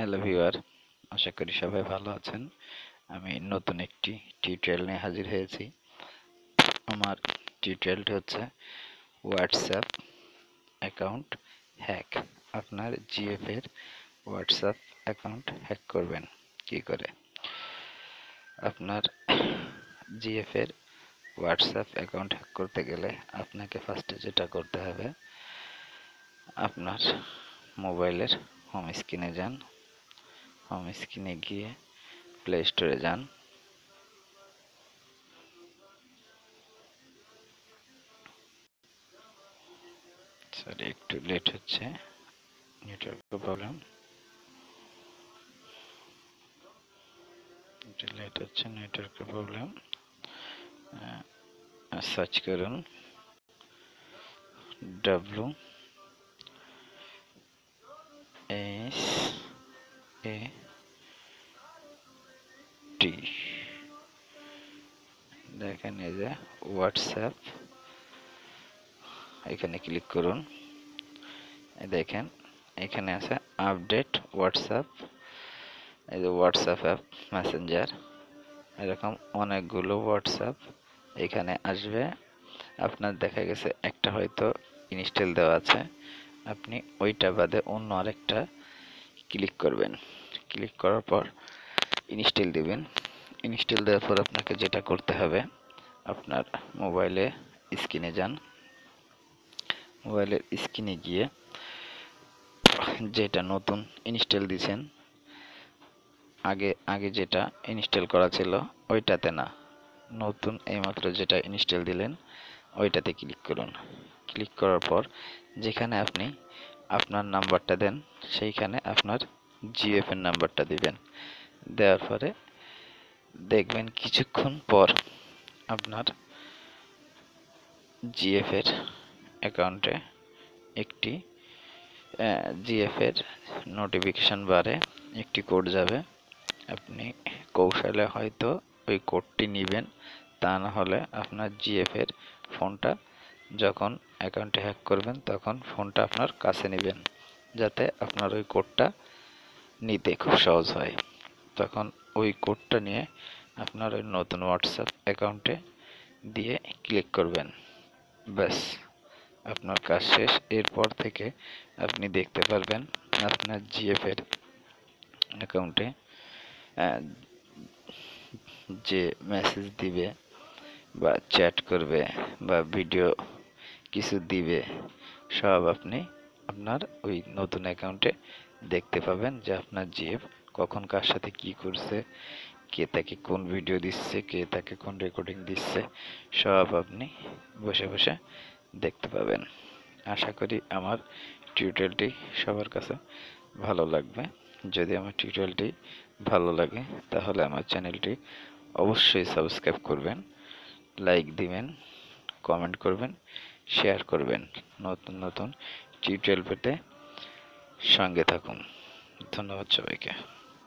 Hello viewer, আশা করি সবাই ভালো আছেন। আমি নতুন একটি টিউটোরিয়াল নিয়ে হাজির হয়েছি। আমার টিউটোরিয়ালটি হচ্ছে হোয়াটসঅ্যাপ অ্যাকাউন্ট হ্যাক। আপনার জিএফ এর হোয়াটসঅ্যাপ অ্যাকাউন্ট হ্যাক করবেন কি করে? আপনার জিএফ এর হোয়াটসঅ্যাপ অ্যাকাউন্ট হ্যাক করতে গেলে আপনাকে ফার্স্টে যেটা করতে হবে, আপনার মোবাইলের হোম স্ক্রিনে যান। হোম স্ক্রিনে গিয়ে প্লে স্টোরে যান। সরি, একটু লেট হচ্ছে, নেটওয়ার্কের প্রবলেম। সার্চ করুন WSAT, দেখেন এই যে হোয়াটসঅ্যাপ, এখানে ক্লিক করুন। দেখেন এখানে আছে আপডেট হোয়াটসঅ্যাপ। এই যে হোয়াটসঅ্যাপ অ্যাপ, মেসেঞ্জার, এরকম অনেকগুলো হোয়াটসঅ্যাপ এখানে আসবে। আপনার দেখা গেছে একটা হয়তো ইনস্টল দেওয়া আছে, আপনি ওইটা বাদে অন্য আরেকটা ক্লিক করবেন। ক্লিক করার পর ইনস্টল দিবেন। ইনস্টল দেওয়ার পর আপনাকে যেটা করতে হবে, আপনার মোবাইলে স্ক্রিনে যান। মোবাইলের স্ক্রিনে গিয়ে যেটা নতুন ইনস্টল দিয়েছেন, আগে যেটা ইনস্টল করা ছিল ওইটাতে না, নতুন এইমাত্র যেটা ইনস্টল দিলেন ওইটাতে ক্লিক করুন। ক্লিক করার পর যেখানে আপনি আপনার নাম্বারটা দেন, সেইখানে আপনার জিএফ এর নাম্বারটা দিবেন। দেওয়ার পরে দেখবেন কিছুক্ষণ পর আপনার জিএফ এর অ্যাকাউন্টে একটি জিএফ এর নোটিফিকেশন বারে একটি কোড যাবে। আপনি কৌশলে হয়তো ওই কোডটি নেবেন, তা না হলে আপনার জিএফ এর ফোনটা যখন অ্যাকাউন্টে হ্যাক করবেন তখন ফোনটা আপনার কাছে নেবেন, যাতে আপনার ওই কোডটা নিতে খুব সহজ হয়। তখন ওই কোডটা নিয়ে আপনার ওই নতুন হোয়াটসঅ্যাপ অ্যাকাউন্টে দিয়ে ক্লিক করবেন। ব্যাস, আপনার কাজ শেষ। এরপর থেকে আপনি দেখতে পারবেন আপনার জিএফ এর অ্যাকাউন্টে যে মেসেজ দিবে বা চ্যাট করবে বা ভিডিও কিছু দিবে, সব আপনি আপনার ওই নতুন অ্যাকাউন্টে দেখতে পাবেন যে আপনার জিএফ কখন কার সাথে কি করছে, কে তাকে কোন ভিডিও দিচ্ছে, কে তাকে কোন রেকর্ডিং দিচ্ছে, সব আপনি বসে বসে দেখতে পাবেন। আশা করি আমার টিউটোরিয়ালটি সবার কাছে ভালো লাগবে। যদি আমার টিউটোরিয়ালটি ভালো লাগে তাহলে আমার চ্যানেলটি অবশ্যই সাবস্ক্রাইব করবেন, লাইক দিবেন, কমেন্ট করবেন, শেয়ার করবেন। নতুন নতুন টিউটোরিয়াল পেতে সঙ্গে থাকুন। ধন্যবাদ সবাইকে।